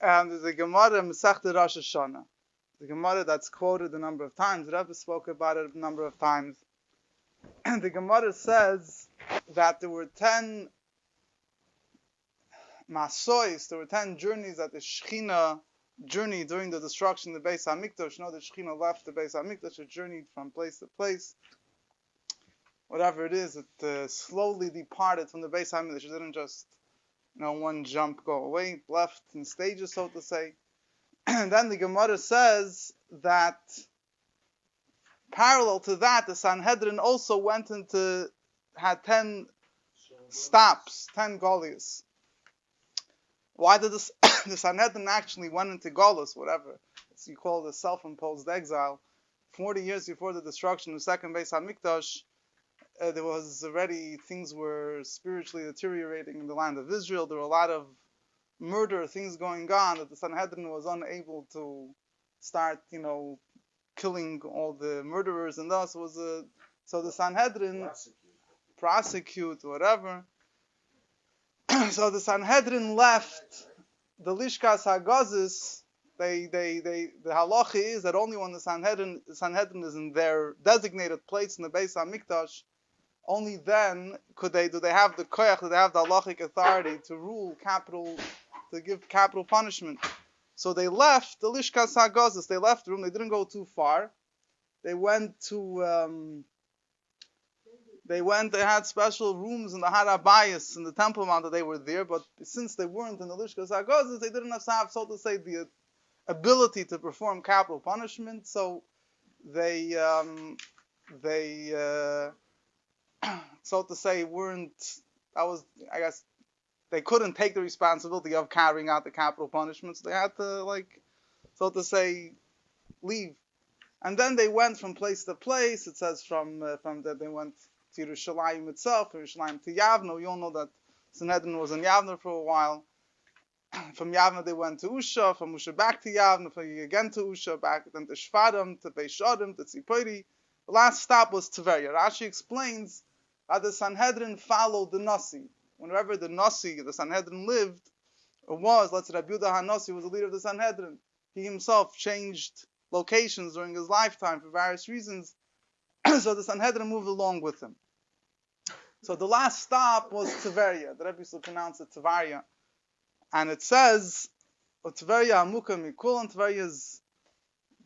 There's a Gemara Masechta Rosh Hashanah. The Gemara that's quoted a number of times. The Rebbe spoke about it a number of times. And the Gemara says that there were 10 masois, there were 10 journeys that the Shechina journeyed during the destruction of the Beis HaMikdash. You know, the Shechina left the Beis HaMikdash, it journeyed from place to place. Whatever it is, it slowly departed from the Beis HaMikdash. It didn't just, one jump go away. It left in stages, so to say. And then the Gemara says that parallel to that, the Sanhedrin also had 10 stops, 10 Goliaths. Why did the Sanhedrin actually went into Golus, whatever you call the self-imposed exile, 40 years before the destruction of the second Beis HaMikdash? There was already, things were spiritually deteriorating in the land of Israel. There were a lot of murder, things going on, that the Sanhedrin was unable to start, killing all the murderers, and thus so the Sanhedrin prosecute whatever. So the Sanhedrin left the Lishkas Hagazis. The halacha is that only when the Sanhedrin is in their designated place in the Beis HaMikdash, only then do they have the koyach, do they have the halachic authority to rule to give capital punishment. So they left the Lishkas Hagazis. They left the room. They didn't go too far. They had special rooms in the Har HaBayis, in the Temple Mount, that they were there, but since they weren't in the Lishkas Hagazis, they didn't have, so to say, the ability to perform capital punishment, so they so to say, they couldn't take the responsibility of carrying out the capital punishments. They had to, so to say, leave. And then they went from place to place. It says from that they went to Yerushalayim itself, Yerushalayim to Yavna. You all know that Sanhedrin was in Yavna for a while. From Yavna they went to Usha, from Usha back to Yavna, from again to Usha, back then to Shvarim, to Beishadim, to Tzipori. The last stop was Teveriah. Rashi explains that the Sanhedrin followed the Nasi. Whenever the Nasi, the Sanhedrin lived, or was, let's say Rabbi Yehuda HaNasi was the leader of the Sanhedrin. He himself changed locations during his lifetime for various reasons, so the Sanhedrin moved along with him. So the last stop was Teveriah. The Rebbe used to pronounce it Teveriah. And it says, Teveriah Amuka Mikul, and Teveriah is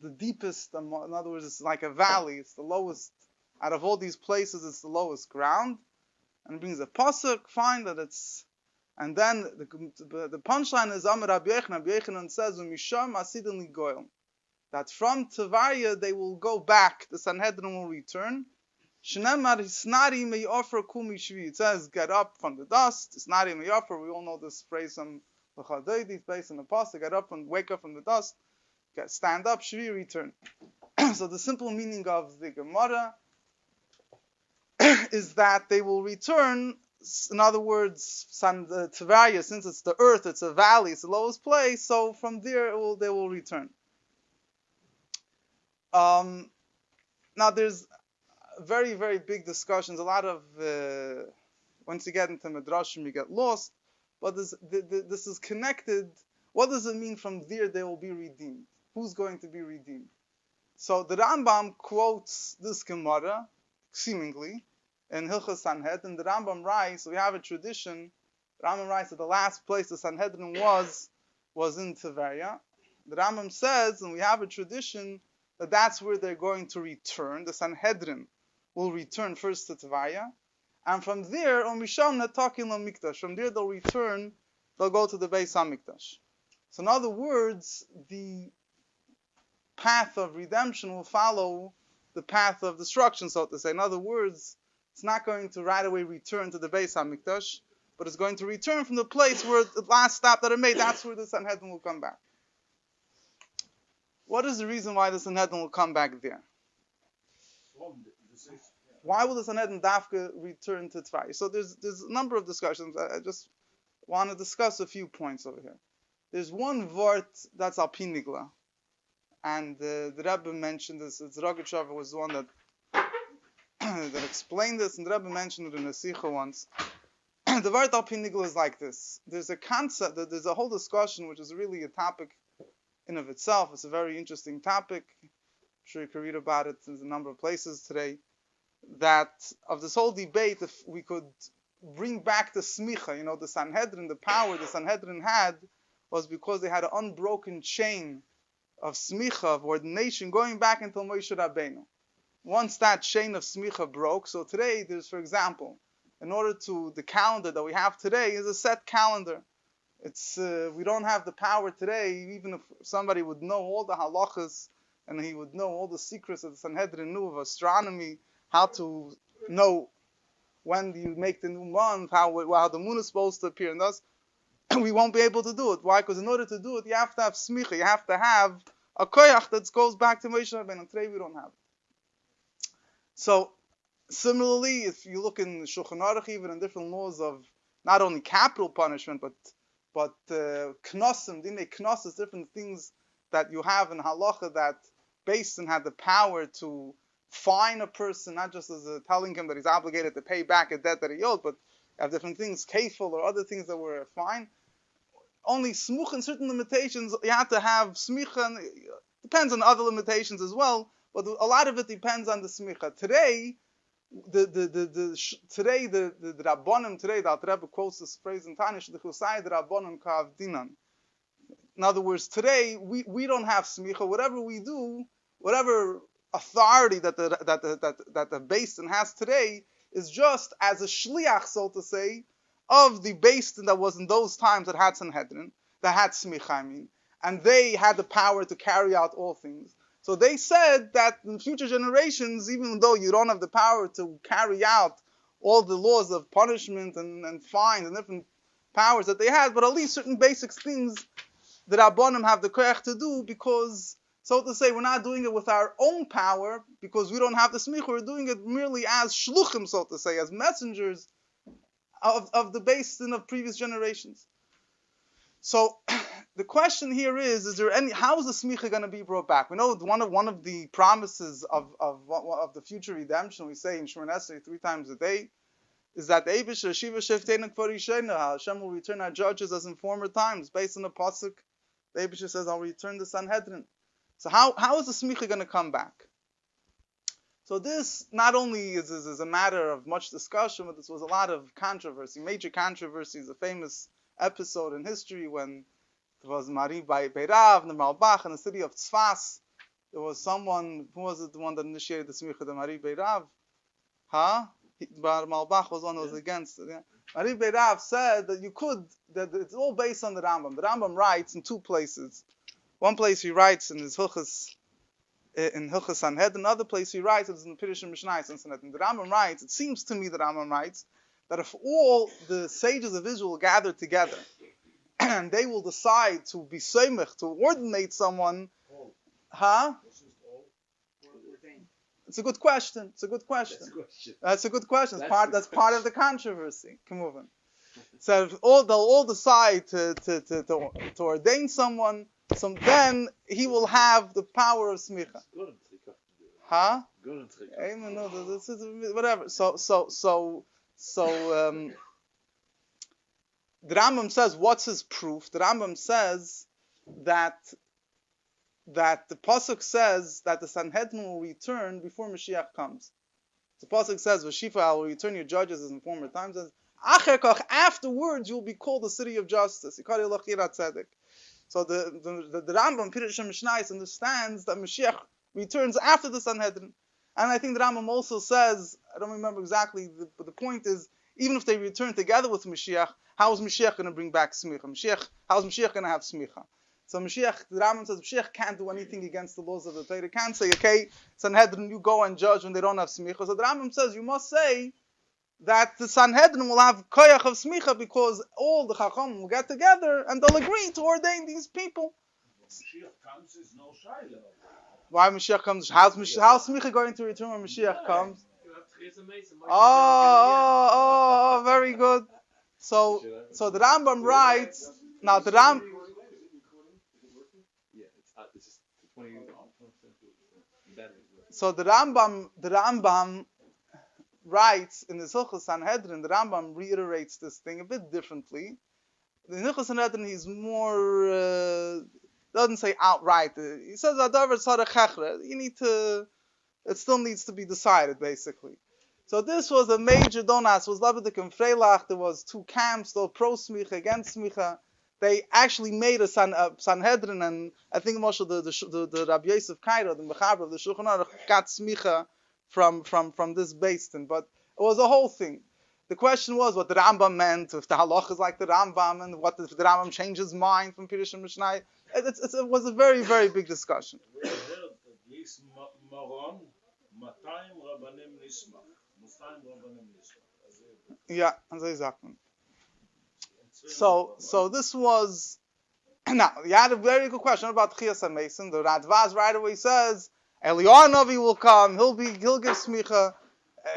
the deepest, in other words, it's like a valley, it's the lowest, out of all these places, it's the lowest ground. And it brings a pasuk, find that it's, and then the punchline is Amar Rabbi Yochanan says, Misham Asidin Ligoyim, that from Tevariah they will go back, the Sanhedrin will return. Shnemar Hisnari may offer Kumi Shvi. It says, get up from the dust. Hisnari may offer. We all know this phrase from the Chadaydi, based on the pasuk. Get up and wake up from the dust. Stand up, Shvi, return. So the simple meaning of the Gemara is that they will return. In other words, Tevariah, since it's the earth, it's a valley, it's the lowest place, so from there they will return. Now there's very, very big discussions. A lot of, once you get into Midrashim, you get lost. But this is connected. What does it mean from there they will be redeemed? Who's going to be redeemed? So the Rambam quotes this Gemara, seemingly, in Hilchos Sanhedrin. The Rambam writes, we have a tradition, the Rambam writes that the last place the Sanhedrin was in Teveriah. The Rambam says, and we have a tradition, that that's where they're going to return. The Sanhedrin will return first to Teveriah. And from there, from there they'll return, they'll go to the Beis HaMikdash. So in other words, the path of redemption will follow the path of destruction, so to say. In other words, it's not going to right away return to the Beis HaMikdash, but it's going to return from the place where the last stop that it made, that's where the Sanhedrin will come back. What is the reason why the Sanhedrin will come back there? Why will the Sanhedrin Dafka return to Tevariah? So there's a number of discussions. I just want to discuss a few points over here. There's one vort that's Alpinigla, and the Rebbe mentioned this. It's Rogatchover was the one that explained this, and the Rebbe mentioned it in a Sikha once. the word al pinigla is like this. There's a concept, there's a whole discussion, which is really a topic in of itself. It's a very interesting topic. I'm sure you can read about it in a number of places today. That of this whole debate, if we could bring back the smicha, the Sanhedrin, the power the Sanhedrin had was because they had an unbroken chain of smicha, of ordination, going back until Moshe Rabbeinu. Once that chain of smicha broke, so today there's, for example, the calendar that we have today is a set calendar. It's we don't have the power today, even if somebody would know all the halachas and he would know all the secrets that the Sanhedrin knew of astronomy, how to know when you make the new month, how the moon is supposed to appear, and thus we won't be able to do it. Why? Because in order to do it, you have to have smicha, you have to have a koyach that goes back to Moshe Rabbeinu. Today we don't have it. So similarly, if you look in Shulchan Aruch, even in different laws of not only capital punishment, but knossim, dinei knossos, different things that you have in halacha that Beis Din had the power to fine a person, not just as telling him that he's obligated to pay back a debt that he owed, but have different things, kafel or other things that were fine. Only smuch and certain limitations, you have to have smicha, depends on other limitations as well, but a lot of it depends on the smicha. Today, the Rabbanim today, the Alter Rebbe quotes this phrase in Tanya, the Chusay, the Rabbanim kav dinan. In other words, today we don't have smicha. Whatever we do, whatever authority that the Beis Din has today is just as a shliach, so to say, of the Beis Din that was in those times that had Sanhedrin, that had smicha, and they had the power to carry out all things. So they said that in future generations, even though you don't have the power to carry out all the laws of punishment and fines and different powers that they had, but at least certain basic things that Rabbanim have the koyach to do, because, so to say, we're not doing it with our own power, because we don't have the smicha, we're doing it merely as shluchim, so to say, as messengers of the Beis Din of previous generations. So the question here is there how is the smicha going to be brought back? We know one of the promises of the future redemption, we say in Shemona Esrei 3 times a day, is that the Hashem will return our judges as in former times. Based on the pasuk, the Eibusher says, I'll return the Sanhedrin. So how is the smicha going to come back? So this not only is a matter of much discussion, but this was a lot of controversy, major controversies, a famous episode in history when there was Mari Beirav, the Malbach, in the city of Tzfas. There was someone, who was it, the one that initiated the smicha, the Mari Beirav? But Malbach was one that was against it. Yeah. Mari Beirav said that that it's all based on the Rambam. The Rambam writes in 2 places. One place he writes in his Hilchos Sanhedrin, another place he writes is in Pirush Mishnayos in Sanhedrin. The Rambam writes, it seems to me the Rambam writes, that if all the sages of Israel gather together and they will decide to be seimich, to ordinate someone, It's a good question. That's a good question. That's part of the controversy. Come on. So if they'll all decide to ordain someone, so then he will have the power of smicha. No, this is whatever. So the Rambam says, what's his proof? The Rambam says that the pasuk says that the Sanhedrin will return before Mashiach comes. The pasuk says, "V'shifa, I will return your judges as in former times." Afterwards, you will be called the city of justice. So the Rambam, Pirush Mishnayos, understands that Mashiach returns after the Sanhedrin. And I think the Rambam also says, I don't remember exactly, but the point is, even if they return together with Mashiach, how is Mashiach going to bring back smicha? How is Mashiach going to have smicha? So Mashiach, the Rambam says, Mashiach can't do anything against the laws of the Torah. Can't say, okay, Sanhedrin, you go and judge when they don't have smicha. So the Rambam says, you must say that the Sanhedrin will have koyach of smicha because all the Chacham will get together and they'll agree to ordain these people. Mashiach comes is no shayla. Why Mashiach comes? How's smicha going to return when Mashiach comes? Oh, very good. So the Rambam writes, now the Rambam, so the Rambam writes in the Hilchos Sanhedrin, the Rambam reiterates this thing a bit differently. The Hilchos Sanhedrin, he's more, doesn't say outright. He says, Adavar Tzarech Hechra. It still needs to be decided, basically. So this was a major donas, was Labedik and Freilach. There was two camps, though pro-smicha, against smicha. They actually made a Sanhedrin, and I think Moshe, the Rabbi Yosef Kairo, the Mechaber of the Shulchan Aruch, got smicha from this Beistin. But it was a whole thing. The question was what the Rambam meant, if the halach is like the Rambam, and what if the Rambam changed his mind from Pirush and Mishnah. It was a very, very big discussion. Yeah, exactly. So this was now you had a very good question about Chias HaMesim. The Radvaz right away says Eliyahu Novi will come. He'll give smicha.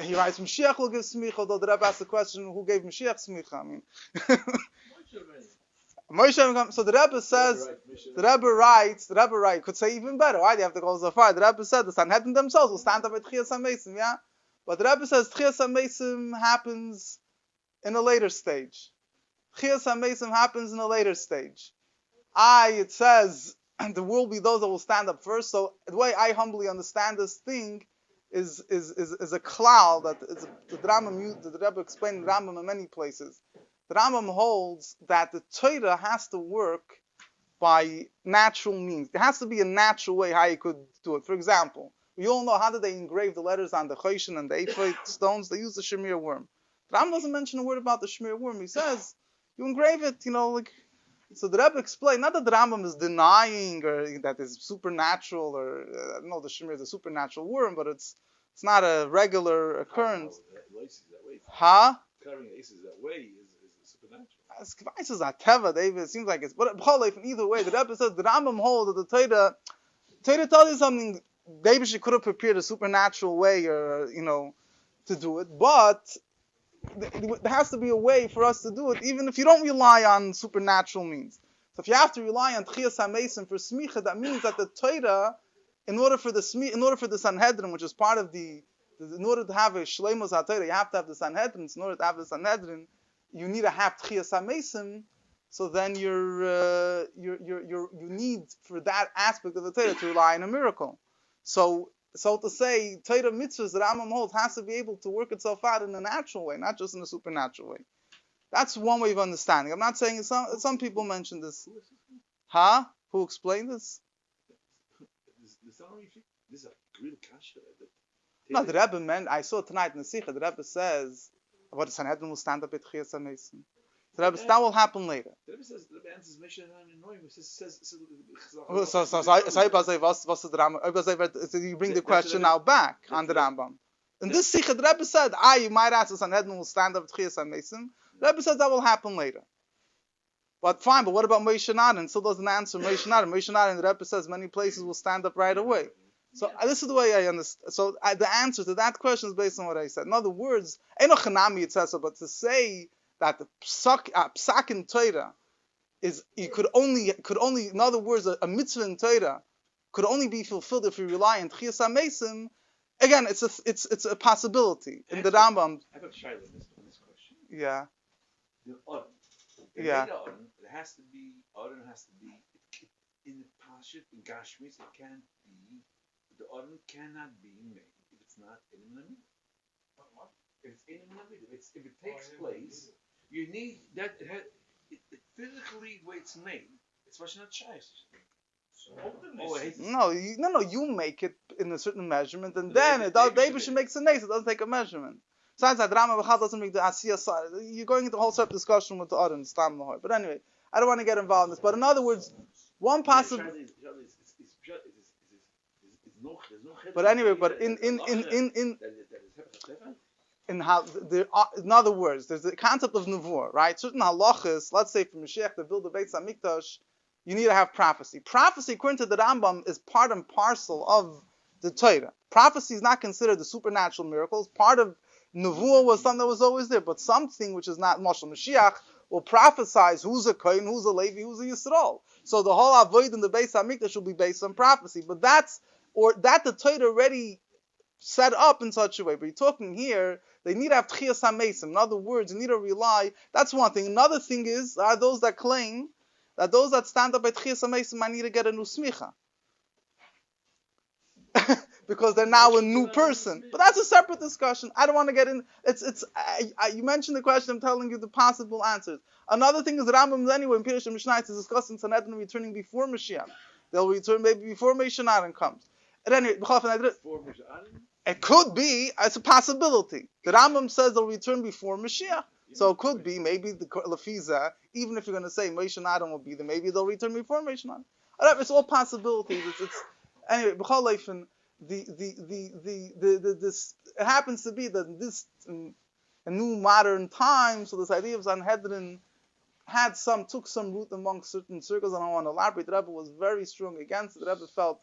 He writes Mashiach will give smicha. Although the Rebbe asked the question, who gave Mashiach smicha? I mean, Moshe. So the Rebbe says, the Rebbe writes, could say even better. Why do you have to go so far? The Rebbe said the Sanhedrin themselves will stand up at Chias HaMesim. Yeah, but the Rebbe says Chias HaMesim happens in a later stage. Chias HaMesim happens in a later stage. It says there will be those that will stand up first. So the way I humbly understand this thing is a cloud that the Rebbe explained in Rambam in many places. The Rambam holds that the Torah has to work by natural means. There has to be a natural way how you could do it. For example, we all know how did they engrave the letters on the Choshen and the Ephraim stones? They use the Shamir worm. The Rambam doesn't mention a word about the Shamir worm. He says you engrave it, So the Rebbe explained, not that the Rambam is denying or that is supernatural or the Shamir is a supernatural worm, but it's not a regular occurrence. Carrying aces that way is supernatural. This is a teva, David. It seems like it's, but either way, the Rebbe says the Rambam holds that the Torah tells you something. Maybe she could have prepared a supernatural way, or to do it, but there has to be a way for us to do it, even if you don't rely on supernatural means. So if you have to rely on Chias HaMesim for smicha, that means that the Torah, in order for the Sanhedrin, which is part of in order to have a Shleimus HaTorah, you have to have the Sanhedrin. In order to have the Sanhedrin, you need to have Chias HaMesim. So then you need for that aspect of the Torah to rely on a miracle. So to say, Torah mitzvahs that Rambam holds has to be able to work itself out in a natural way, not just in a supernatural way. That's one way of understanding. I'm not saying some people mention this. Who explained this? This is a real kasha. No, the Rebbe meant, I saw tonight in the Sikha, the Rebbe says, what the Sanhedrin will stand up at Chias HaMesim. The Rebbe says, that will happen later. The Rebbe says, the Rebbe answers Mishnah and Noim. So you bring the question now back on the Rambam. In this Sikha, the Rebbe said, you might ask the Sanhedrin will stand up at Chias HaMesim. The Rebbe says that will happen later. But fine, but what about Moshe Naden? Still doesn't answer Moshe Naden. Moshe Naden, the Rebbe says many places will stand up right away. So this is the way I understand. So the answer to that question is based on what I said. In other words, Eno Chanami it says so, but to say that the psak in Torah is could only in other words a mitzvah in Torah could only be fulfilled if you rely on Chias HaMesim. Again, it's a possibility in the Rambam. I have a shayla on this question. Yeah. The Odin. Yeah. It has to be in the Pashut in Gashmis. It can't be. The Odin cannot be made if it's not in the middle. If it's in the middle, if it takes place, you need that. It physically the way it's made. It's not shayes. No, you make it in a certain measurement, and then the Eibush makes a nace. It doesn't take a measurement. Besides that, Rama B'chal doesn't make the Asiyah side. You're going into a whole separate discussion with the Odin, Stam Lahor. But anyway, I don't want to get involved in this. But in other words, one possibility. But anyway, but in other words, there's the concept of Nevuah, right? Certain halachas, let's say for Mashiach to build the Beit HaMikdash, you need to have prophecy. Prophecy, according to the Rambam, is part and parcel of the Torah. Prophecy is not considered the supernatural miracles. Part of Nevuah was something that was always there, but something which is not Mashal Mashiach will prophesize who's a Kohen, who's a Levi, who's a Yisrael. So the whole avoid in the Beit HaMikdash will be based on prophecy. But that the Torah already set up in such a way. But you're talking here, they need to have tchias hamesim. In other words, you need to rely. That's one thing. Another thing are those that claim that those that stand up at tchias hamesim, I need to get a new smicha. Because they're now a new person. But that's a separate discussion. I don't want to get in. You mentioned the question. I'm telling you the possible answers. Another thing is that Rambam anyway in Pirush Mishnah is discussing Sanhedrin returning before Mashiach. They'll return maybe before Meshanan comes. At any rate, it could be. It's a possibility. The Rambam says they'll return before Mashiach. So it could be maybe the Lefiza. Even if you're going to say Meshanan will be there, maybe they'll return before Meshanan. It's all possibilities. Anyway, this it happens to be that this in new modern times, so this idea of Sanhedrin took some root among certain circles. I don't want to elaborate. The Rebbe was very strong against it. The Rebbe felt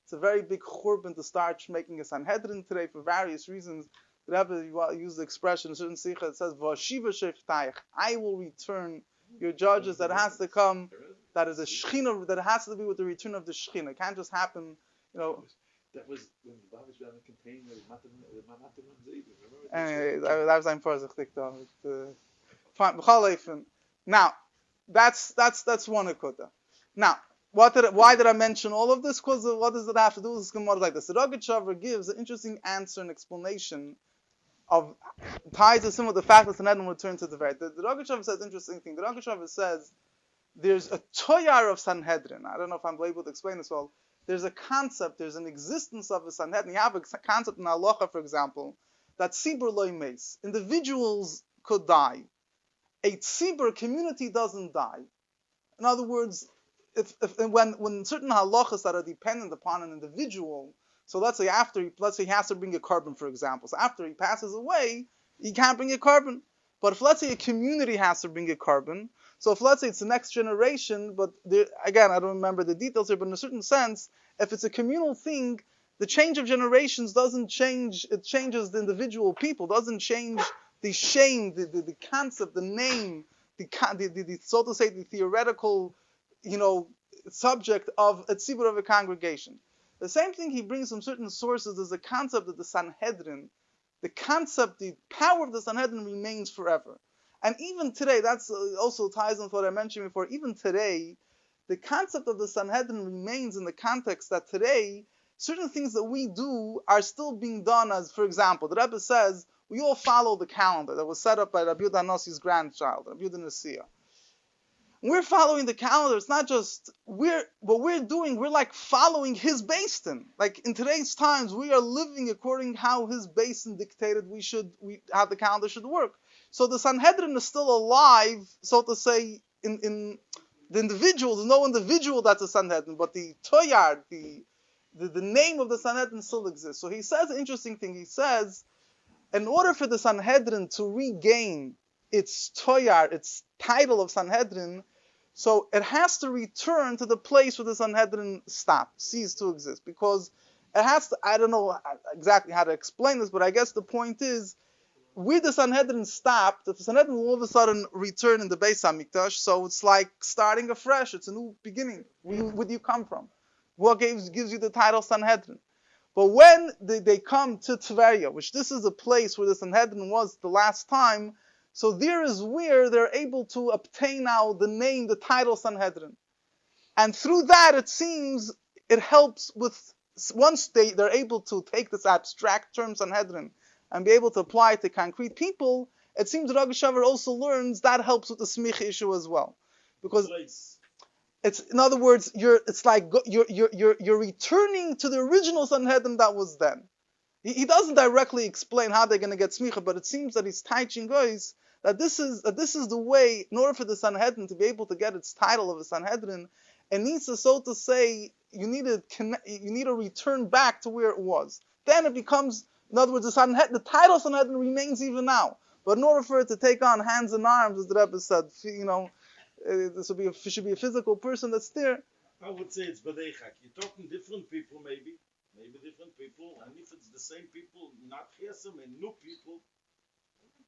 it's a very big churban to start making a Sanhedrin today for various reasons. The Rebbe used the expression in a certain sikha that says "Vashiva sheftayich," I will return your judges. That has to come. That is a shechina. That has to be with the return of the shechina. It can't just happen. That was when the Babish ran a campaign with anyway, that was ein vorsichtig damit. Now, that's one akuta. Now, why did I mention all of this? Because what does it have to do with this Gemara like this? The Rogatchover gives an interesting answer and explanation of ties us in with the fact that Sanhedrin will return to the very. The Rogatchover says an interesting thing. The Rogatchover says there's a toyar of Sanhedrin. I don't know if I'm able to explain this well. There's a concept, there's an existence of a Sanhedrin. You have a concept in Halacha, for example, that tzibur loy meis. Individuals could die. A tzibur community doesn't die. In other words, when certain halachas that are dependent upon an individual, so let's say he has to bring a carbon, for example. So after he passes away, he can't bring a carbon. But if let's say a community has to bring a carbon, so if let's say it's the next generation, but again, I don't remember the details here, but in a certain sense, if it's a communal thing, the change of generations doesn't change, it changes the individual people, doesn't change the shame, the concept, the name, the so to say, the theoretical, subject of a tzibur of a congregation. The same thing he brings from certain sources is the concept of the Sanhedrin. The concept, the power of the Sanhedrin remains forever. And even today, that's also ties into what I mentioned before, even today, the concept of the Sanhedrin remains in the context that today, certain things that we do are still being done as, for example, the Rebbe says, we all follow the calendar that was set up by Rabbi Yehuda Hanosi's grandchild, Rabbi Yehuda Nasiya. We're following the calendar. It's not just, we're like following his Basin. Like in today's times, we are living according how his Basin dictated how the calendar should work. So the Sanhedrin is still alive, so to say, in the individual. There's no individual that's a Sanhedrin, but the Toyar, the name of the Sanhedrin still exists. So he says an interesting thing. He says, in order for the Sanhedrin to regain its Toyar, its title of Sanhedrin, so it has to return to the place where the Sanhedrin ceased to exist. Because it has to, I don't know exactly how to explain this, but I guess the point is, where the Sanhedrin stopped, if the Sanhedrin will all of a sudden return in the Beis HaMikdash, so it's like starting afresh, it's a new beginning. Where do you come from? What gives you the title Sanhedrin? But when they come to Teveriah, which this is a place where the Sanhedrin was the last time, so there is where they're able to obtain now the name, the title Sanhedrin. And through that, it seems, it helps with, once they're able to take this abstract term Sanhedrin and be able to apply it to concrete people, it seems that Rogatchover also learns that helps with the smicha issue as well. Because it's, in other words, you're returning to the original Sanhedrin that was then. He doesn't directly explain how they're going to get smicha, but it seems that he's teaching guys that this is the way, in order for the Sanhedrin to be able to get its title of a Sanhedrin, it needs to, so to say, you need to return back to where it was. Then it becomes, in other words, the title Sanhedrin remains even now. But in order for it to take on hands and arms, as the Rebbe said, this should be a physical person that's there. I would say it's Badeichak. You're talking different people, maybe different people, and if it's the same people, not Chesem and new people,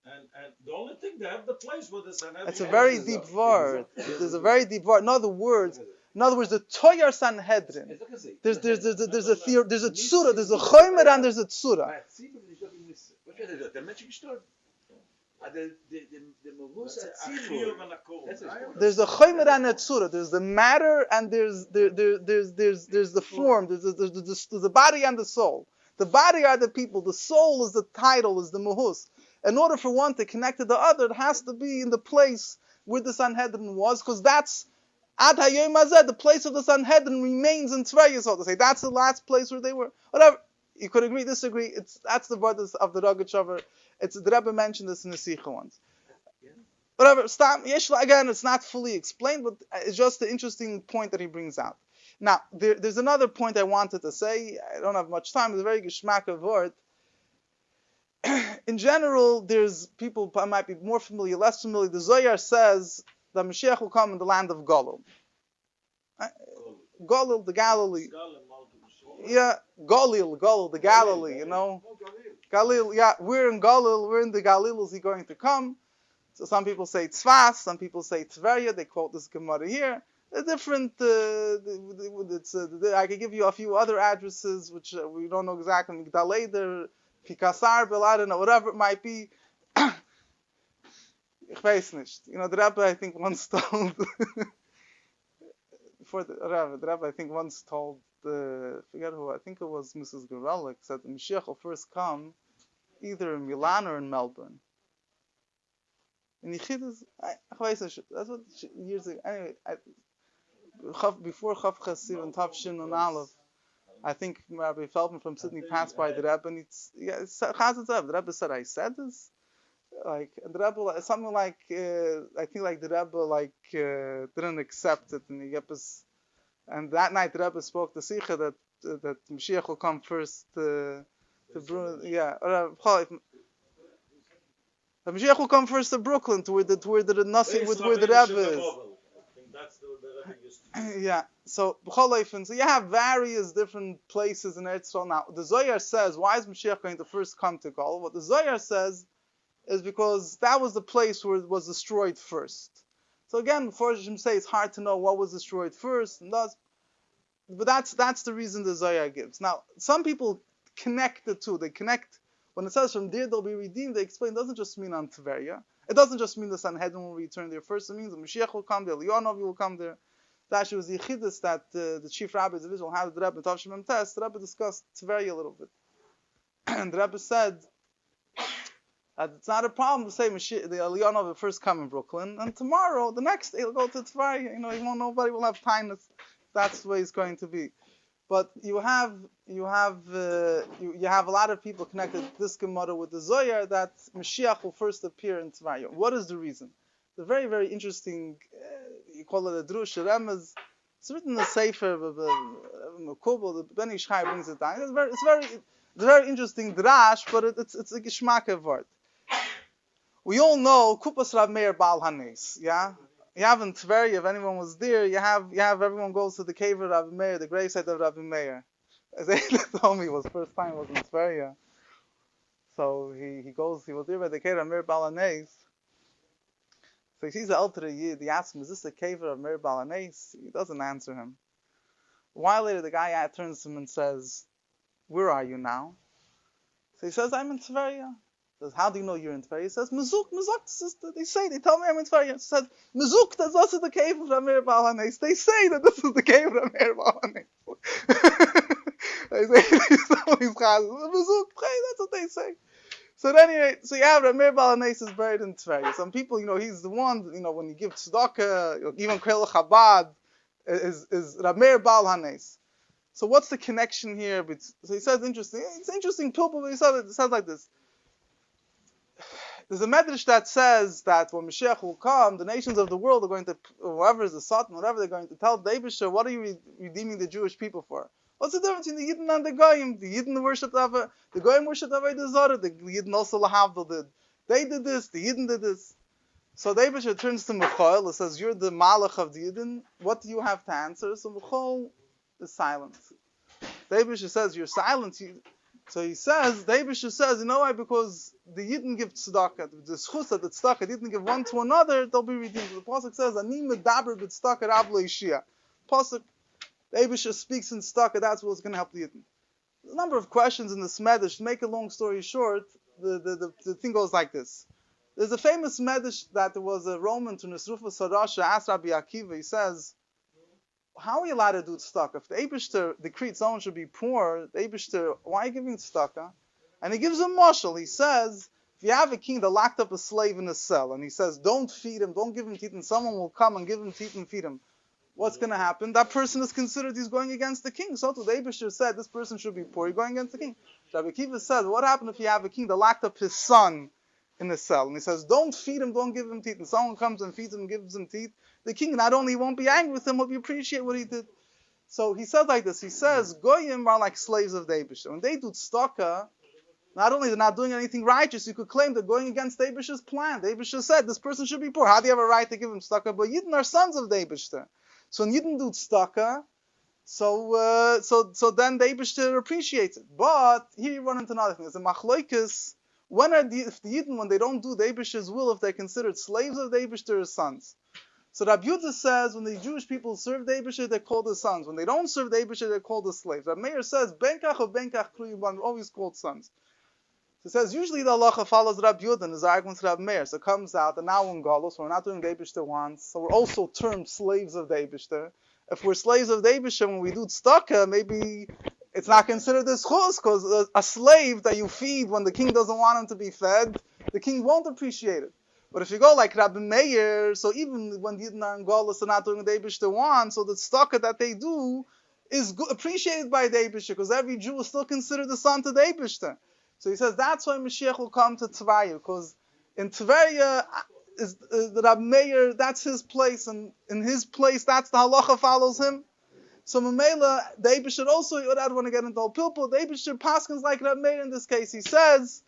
and the only thing they have the place where the Sanhedrin. It's a very deep word. There's a very deep word. In other words, In other words, the Toyar Sanhedrin. There's a theory, there's a tzura, there's a chomer and there's a tzura. There's a chomer and a tzura. There's the matter and there's the form. There's the body and the soul. The body are the people. The soul is the title, is the muhus. In order for one to connect to the other, it has to be in the place where the Sanhedrin was, because that's Ad Hayom Hazeh, the place of the Sanhedrin remains in Teveriah, so to say. That's the last place where they were. Whatever. You could agree, disagree. That's the brothers of the Rogachover. The Rebbe mentioned this in the Sikha once. Whatever. Stop. Again, it's not fully explained, but it's just an interesting point that he brings out. Now, there's another point I wanted to say. I don't have much time. It's a very geschmack of word. In general, there's people who might be more familiar, less familiar. The Zohar says that Mashiach will come in the land of Golul. Golul, the Galilee. Yeah, Golul, the Galilee, you know. Galil, yeah, we're in Golul, we're in the Galil, is he going to come? So some people say Tzfas, some people say Teveriah, they quote this Gemara here. A different, I could give you a few other addresses, which we don't know exactly, Migdaleder, Pikasar, I don't know, whatever it might be. Ich weiß nicht. You know, the Rebbe, I think, once told, the Rebbe, I think, once told, forget who, I think it was Mrs. Gorelick, said the Mashiach will first come either in Milan or in Melbourne. In Yechidus, that's what years ago, anyway, before Chav Chasiv and Tav Shin and Aleph, I think Rabbi Feldman from Sydney passed by the Rebbe, and the Rebbe said, I said this? Like, and the Rebbe, something like, I think like the Rebbe didn't accept it, and he kept his, and that night the Rebbe spoke to Sikha that Mashiach will come first to the Mashiach will come first to Brooklyn, to where the nothing with where the Rebbe is. Yeah, so so you have various different places in Eretz Yisrael. Now, the Zohar says, why is Mashiach going to first come to Golul? What the Zohar says is because that was the place where it was destroyed first. So again, before Hashem say, it's hard to know what was destroyed first, but that's the reason the Zohar gives. Now, some people connect the two. They connect, when it says from there they'll be redeemed, they explain it doesn't just mean on Teveriah. It doesn't just mean the Sanhedrin will return there first. It means the Mashiach will come there, Leonov will come there. That actually was the Yechidus that the chief rabbis of Israel had the Rebbe Tav Shemem Tes. The Rebbe discussed Teveriah a little bit. And the Rebbe said that it's not a problem to say the Leonov will first come in Brooklyn, and tomorrow, the next day, he'll go to Teveriah. You know, nobody will have time. That's the way it's going to be. But you have a lot of people connected this Gemara with the Zohar that Mashiach will first appear in Teveriah. What is the reason? The very, very interesting, you call it a drush, a remez. It's written in the Sefer, Mekubal, the Ben Ish Chai brings it down. It's very interesting drash, but it's a geschmack word. We all know Kupas Rav Meir Baal Hanes, yeah? You have in Teveriah, if anyone was there, you have everyone goes to the cave of Rav Meir, the gravesite of Rav Meir. As they told me, it was the first time it was in Teveriah. So he was there by the cave of Rav Meir Baal Hanes. So he sees the elder Yid, he asks him, is this the cave of Meir Baal Hanes? He doesn't answer him. A while later, the guy turns to him and says, where are you now? So he says, I'm in Teveriah. He says, how do you know you're in Teveriah? He says, Mezuk, sister. They tell me I'm in Teveriah. He says, Mezuk, that's also the cave of Meir Baal Hanes. They say that this is the cave of Meir Baal Hanes. They say, Mezuk, that's what they say. So anyway, you have Meir Baal Hanes is buried in Teveriah. Some people, he's the one, when you give tzedakah, even Krel Chabad, is Meir Baal Hanes. So what's the connection here? So he says, it's interesting, but he says like this. There's a medrash that says that when Mashiach will come, the nations of the world are going to, whoever is the Satan, whatever, they're going to tell the Eibusher, what are you redeeming the Jewish people for? What's the difference between the Yidden and the Goyim? The Yidden worshipped the Goyim worshipped Avodah Zarah. The Yidden also Lahavdil did. They did this. The Yidden did this. So the Eibusher turns to Michael and says, "You're the Malach of the Yidden. What do you have to answer?" So Michael is silent. The Eibusher says, "You're silent." So he says, the Eibusher says, you know why? Because the Yidden give tzedakah. The schus that the tzedakah didn't give one to another, they'll be redeemed. The Pasuk says, "Ani medaber b'tzedakah rab lo yishia." pasuk, the Eibusher speaks in Staka, that's what's going to help the Yidden. There's a number of questions in the Smedish. To make a long story short, the thing goes like this. There's a famous Medish that there was a Roman to Nisrufa Sarasha, asked Rabbi Akiva, he says, how are you allowed to do tzedakah? If the Eibishter decreed someone should be poor, the Eibishter, why are you giving tzedakah? And he gives a mashal. He says, if you have a king that locked up a slave in a cell, and he says, don't feed him, don't give him teeth, and someone will come and give him teeth and feed him, what's going to happen? That person is considered he's going against the king. So the Eibishter said, this person should be poor, you're going against the king. Rabbi Akiva said, what happened if you have a king that locked up his son in the cell? And he says, don't feed him, don't give him teeth. And someone comes and feeds him and gives him teeth. The king not only won't be angry with him, he'll appreciate what he did. So he said like this, he says, Goyim are like slaves of the Eibishter. When they do tzedakah, not only they're not doing anything righteous, you could claim they're going against the Eibishter's plan. The Eibishter said, this person should be poor. How do you have a right to give him tzedakah? But Yidden are sons of the Eibishter. So when Yidden do tzedakah, so then the Eibishter appreciates it. But here you run into another thing. There's a machloikis. If the Yidden, when they don't do the Eibishter's will, if they're considered slaves of the Eibishter's sons. So Rabbi Yudah says, when the Jewish people serve the Eibishter, they're called the sons. When they don't serve the Eibishter, they're called the slaves. Rabbi Meir says, Benkach or Benkach Kruyuban, always called sons. So it says, usually the halacha follows Rabbi Yudah and his arguments Rabbi Meir. So it comes out that now in Galus, we're not doing the Eibishter once, so we're also termed slaves of the Eibishter. If we're slaves of the Eibishter, when we do tzedakah, maybe it's not considered this chus, because a slave that you feed when the king doesn't want him to be fed, the king won't appreciate it. But if you go like Rabbi Meir, so even when the Yidden are in Galus and not doing the Eibishter one, so the tzedakah that they do is appreciated by the Eibishter, because every Jew is still considered the son to the Eibishter. So he says that's why Mashiach will come to Teveriah, because in Teveriah is the Rabbi Meir, that's his place, and in his place, that's the halacha follows him. So Mamela, the Eibishter also, I don't want to get into all pilpul, the Eibishter paskins like Rabbi Meir in this case. He says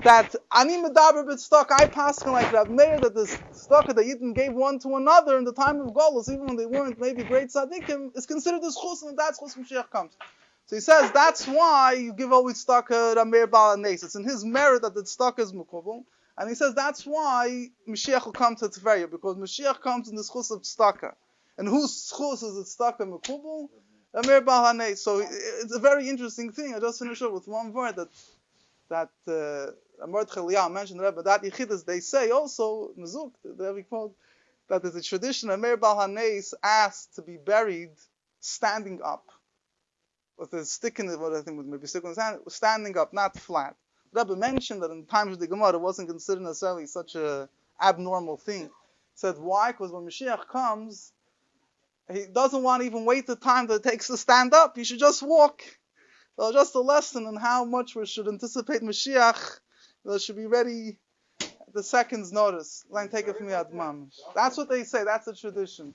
that Ani Medaber b'tzedakah, I paskin like Rabbi Meir, that the tzedakah that Yidden gave one to another in the time of Golus, even when they weren't maybe great tzaddikim, is considered as chus, and that's chus Mashiach comes. So he says that's why you give always tzedakah Rabbi Meir Baal HaNeis. It's in his merit that the tzedakah is mekubal. And he says that's why Mashiach will come to Teveriah, because Mashiach comes in the chus of tzedakah. And whose chus is it tzedakah mekubal? Rabbi Meir Baal HaNeis. So it's a very interesting thing. I just finished up with one word that Mordechai Eliyahu mentioned, Rebbe, that Yechidus, they say also, Mezuk, the Rebbe quote, that there's a tradition that Meir Baal HaNeis asked to be buried standing up, with a stick in it, what I think was maybe stick in his hand, standing up, not flat. Rebbe mentioned that in times of the Gemara, it wasn't considered necessarily such a abnormal thing. He said, why? Because when Mashiach comes, he doesn't want to even wait the time that it takes to stand up. He should just walk. So just a lesson on how much we should anticipate Mashiach. We should be ready at the second's notice. Line, take it from me, Admam. That's what they say. That's the tradition.